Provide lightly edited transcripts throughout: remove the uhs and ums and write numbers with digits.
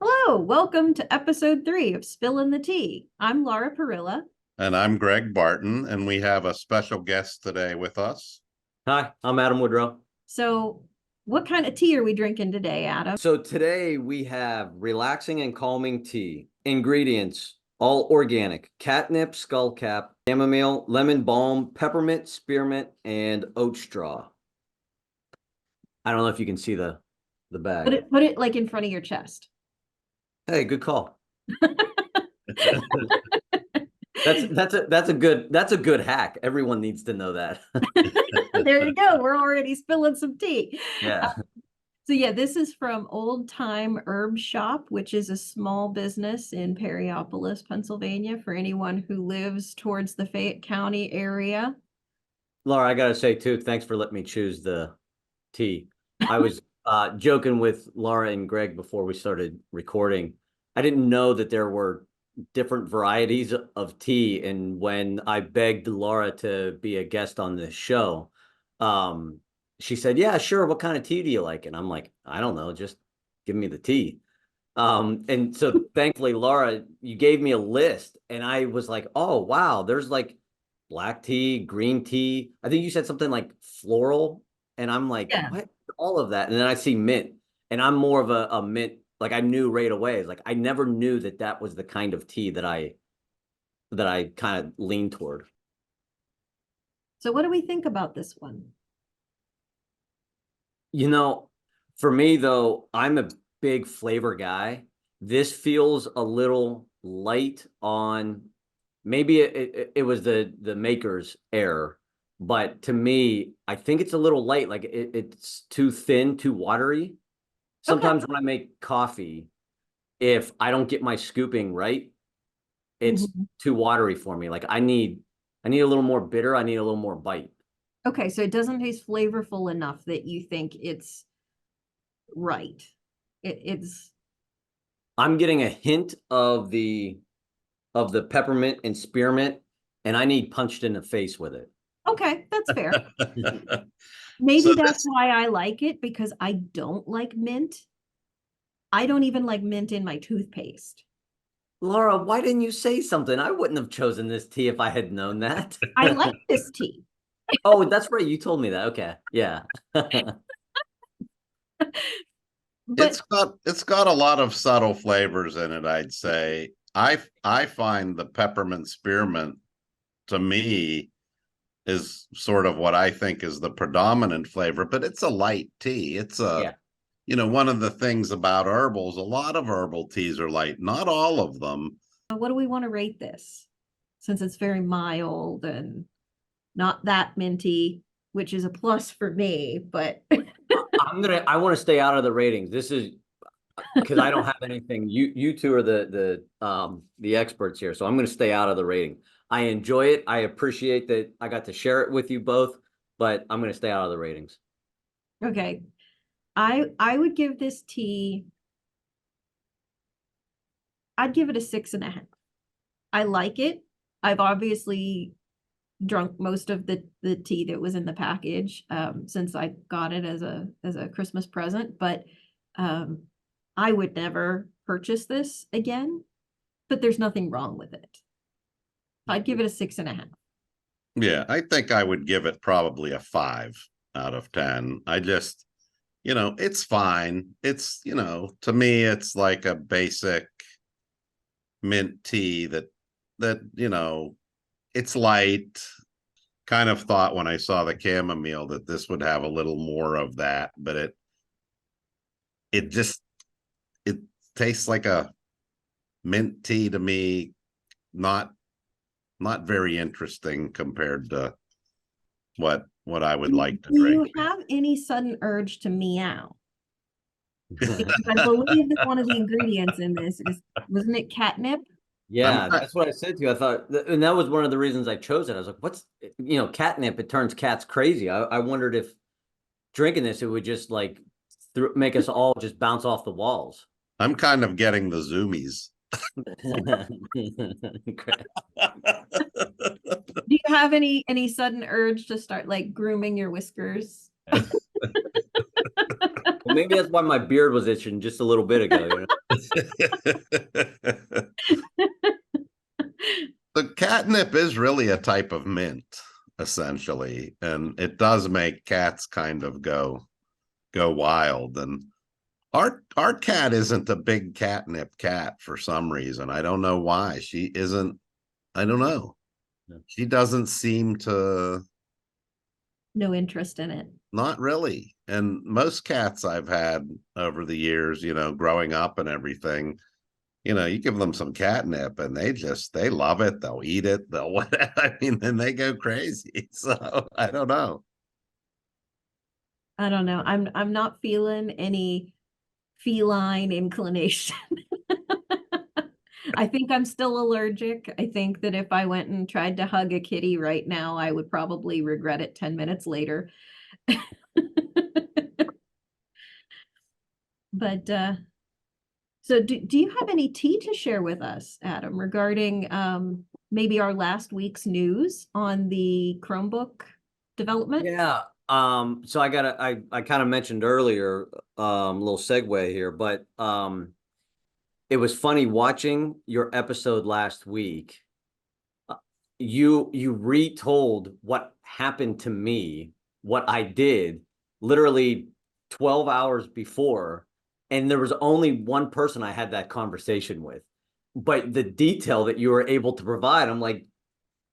Hello, welcome to episode 3 of Spillin' the Tea. I'm Laura Perrilla. And I'm Greg Barton, and we have a special guest today with us. Hi, I'm Adam Woodrow. So, what kind of tea are we drinking today, Adam? So today we have relaxing and calming tea. Ingredients, all organic: catnip, skullcap, chamomile, lemon balm, peppermint, spearmint, and oat straw. I don't know if you can see the bag. Put it like in front of your chest. Hey, good call. That's a good hack. Everyone needs to know that. There you go. We're already spilling some tea. Yeah. This is from Old Time Herb Shop, which is a small business in Perryopolis, Pennsylvania, for anyone who lives towards the Fayette County area. Laura, I gotta say too, thanks for letting me choose the tea. I was joking with Laura and Greg before we started recording. I didn't know that there were different varieties of tea, and when I begged Laura to be a guest on this show, she said, "Yeah, sure. What kind of tea do you like?" And I'm like, "I don't know. Just give me the tea." And so thankfully, Laura, you gave me a list, and I was like, "Oh wow, there's like black tea, green tea. I think you said something like floral." And I'm like, Yeah. "What? All of that?" And then I see mint, and I'm more of a mint. Like I knew right away. It's like I never knew that was the kind of tea that I kind of leaned toward. So, what do we think about this one? You know, for me though, I'm a big flavor guy. This feels a little light on, maybe it was the maker's error, but to me, I think it's a little light. Like it's too thin, too watery. Sometimes when I make coffee, if I don't get my scooping right, it's too watery for me. Like I need a little more bitter. I need a little more bite. Okay, so it doesn't taste flavorful enough that you think it's right. It's I'm getting a hint of the peppermint and spearmint, and I need punched in the face with it. okay, that's fair. Maybe So that's why I like it, because I don't like mint. I don't even like mint in my toothpaste. Laura, why didn't you say something? I wouldn't have chosen this tea if I had known that. I like this tea. Oh, that's right. You told me that. Okay. Yeah. But it's got a lot of subtle flavors in it, I'd say. I find the peppermint spearmint, to me, is sort of what I think is the predominant flavor, but it's a light tea. It's Yeah. one of the things about herbals, a lot of herbal teas are light, not all of them. what do we want to rate this? Since it's very mild and not that minty, which is a plus for me, but I want to stay out of the ratings. This is because I don't have anything. You two are the experts here, so I'm going to stay out of the rating. I enjoy it. I appreciate that I got to share it with you both, but I'm going to stay out of the ratings. okay. I would give this tea, I'd give it a 6.5. I like it. I've obviously drunk most of the tea that was in the package since I got it as a Christmas present, but I would never purchase this again, but there's nothing wrong with it. I'd give it a 6.5. Yeah, I think I would give it probably a 5 out of 10. I just, it's fine. It's, to me, it's like a basic mint tea that it's light. Kind of thought when I saw the chamomile that this would have a little more of that, but it tastes like a mint tea to me. Not very interesting compared to what I would like to Do drink. you have any sudden urge to meow? Because I believe that one of the ingredients in this wasn't it catnip? Yeah, that's what I said to you. I thought, and that was one of the reasons I chose it. I was like, what's, catnip, it turns cats crazy. I wondered if drinking this, it would just like make us all just bounce off the walls. I'm kind of getting the zoomies. Do you have any sudden urge to start like grooming your whiskers? maybe that's why my beard was itching just a little bit ago, you know? The catnip is really a type of mint, essentially, and it does make cats kind of go wild. And our cat isn't a big catnip cat for some reason. I don't know why. She isn't. I don't know. Yeah. She doesn't seem to. No interest in it. Not really. And most cats I've had over the years, growing up and everything, you give them some catnip and they love it. They'll eat it. They'll whatever. I mean, then they go crazy. So I don't know. I don't know. I'm not feeling any feline inclination. I think I'm still allergic. I think that if I went and tried to hug a kitty right now, I would probably regret it 10 minutes later. But so do you have any tea to share with us, Adam, regarding maybe our last week's news on the Chromebook development? Yeah. So I kind of mentioned earlier, a little segue here, but it was funny watching your episode last week. You retold what happened to me, what I did literally 12 hours before, and there was only one person I had that conversation with. But the detail that you were able to provide, I'm like,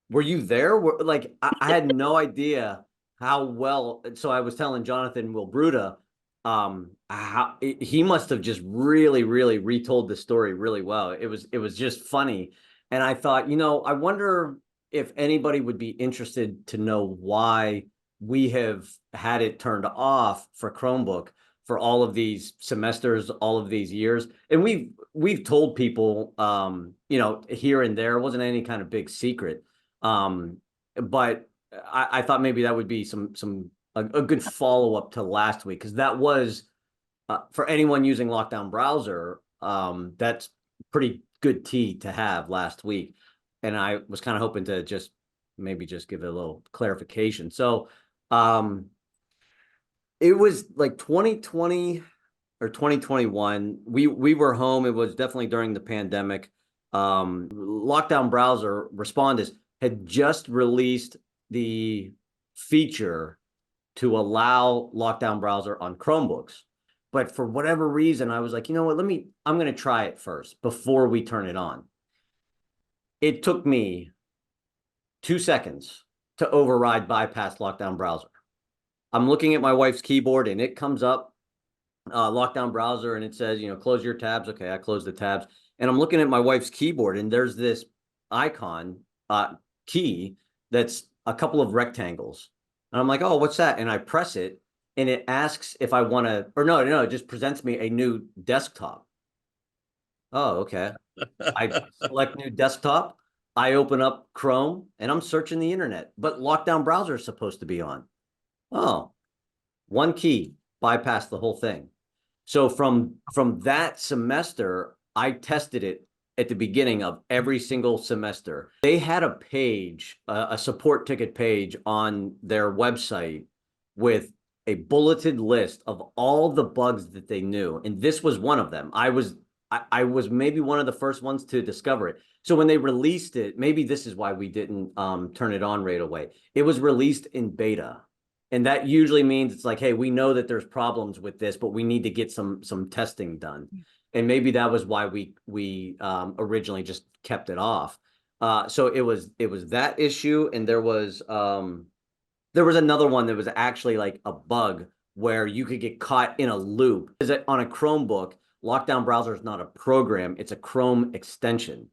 were you there? Like, I had no idea how well. So I was telling Jonathan Wilbruda, how he must have just really, really retold the story really well. It was just funny. And I thought, I wonder if anybody would be interested to know why we have had it turned off for Chromebook for all of these semesters, all of these years. And we've told people, here and there. It wasn't any kind of big secret. But I thought maybe that would be a good follow-up to last week, because that was for anyone using Lockdown Browser, that's pretty good tea to have last week. And I was kind of hoping to just give it a little clarification. So it was like 2020 or 2021. We were home. It was definitely during the pandemic. Lockdown Browser Respondus had just released the feature to allow Lockdown Browser on Chromebooks. But for whatever reason, I was like, you know what, I'm going to try it first before we turn it on. It took me 2 seconds to override bypass Lockdown Browser. I'm looking at my wife's keyboard and it comes up, Lockdown Browser, and it says, close your tabs. Okay, I close the tabs. And I'm looking at my wife's keyboard and there's this icon, key, that's a couple of rectangles. And I'm like, oh, what's that? And I press it and it asks if I want to, or no, it just presents me a new desktop. Oh, okay. I select new desktop. I open up Chrome and I'm searching the internet, but Lockdown Browser is supposed to be on. Oh, one key, bypass the whole thing. So from that semester, I tested it at the beginning of every single semester. They had a page, a support ticket page on their website with a bulleted list of all the bugs that they knew. And this was one of them. I was maybe one of the first ones to discover it. So when they released it, maybe this is why we didn't turn it on right away. It was released in beta. And that usually means it's like, hey, we know that there's problems with this, but we need to get some testing done. And maybe that was why we originally just kept it off. So it was that issue, and there was another one that was actually like a bug where you could get caught in a loop. Is it on a Chromebook? Lockdown Browser is not a program; it's a Chrome extension.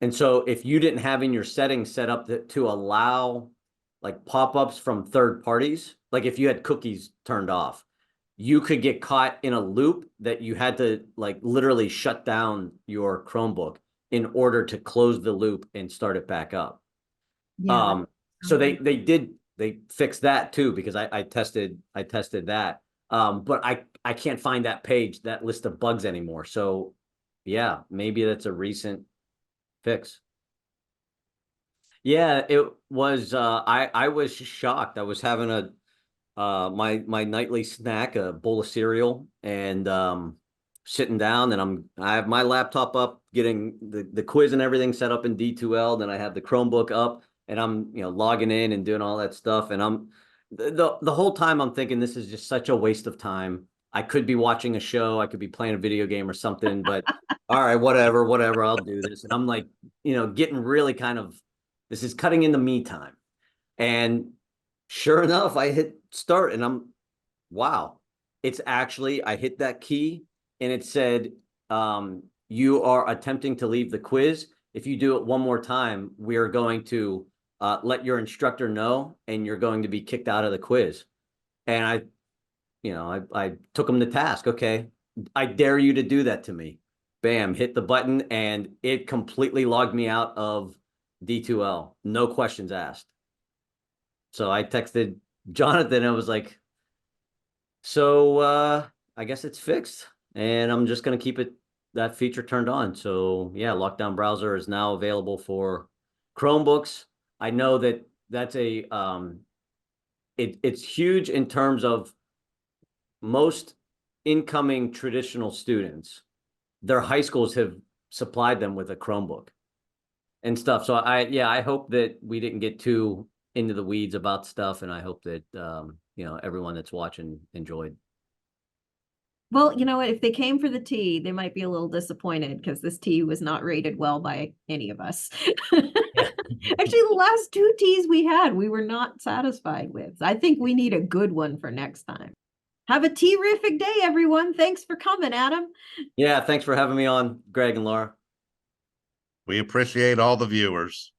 And so if you didn't have in your settings set up to allow like pop-ups from third parties, like if you had cookies turned off, you could get caught in a loop that you had to like literally shut down your Chromebook in order to close the loop and start it back up. Yeah. So they fixed that too, because I tested that. But I can't find that page, that list of bugs anymore. So yeah, maybe that's a recent fix. Yeah, it was I was shocked. I was having my nightly snack, a bowl of cereal, and sitting down, and I have my laptop up, getting the quiz and everything set up in D2L. Then I have the Chromebook up, and I'm logging in and doing all that stuff. And I'm the whole time I'm thinking this is just such a waste of time. I could be watching a show, I could be playing a video game or something, but all right, whatever, I'll do this. And I'm like, getting really kind of, this is cutting into me time. And sure enough, I hit start and wow, it's actually, I hit that key and it said, you are attempting to leave the quiz. If you do it one more time, we are going to let your instructor know and you're going to be kicked out of the quiz. And I took him to task. Okay, I dare you to do that to me. Bam, hit the button and it completely logged me out of D2L. No questions asked. So I texted Jonathan and I was like, so I guess it's fixed and I'm just going to keep that feature turned on. So yeah, Lockdown Browser is now available for Chromebooks. I know that's it's huge in terms of most incoming traditional students. Their high schools have supplied them with a Chromebook and stuff. So I hope that we didn't get too into the weeds about stuff, and I hope that everyone that's watching enjoyed. Well, you know what? If they came for the tea, they might be a little disappointed because this tea was not rated well by any of us. Actually, the last 2 teas we had, we were not satisfied with. I think we need a good one for next time. Have a tea-rific day, everyone. Thanks for coming, Adam. Yeah, thanks for having me on, Greg and Laura. We appreciate all the viewers.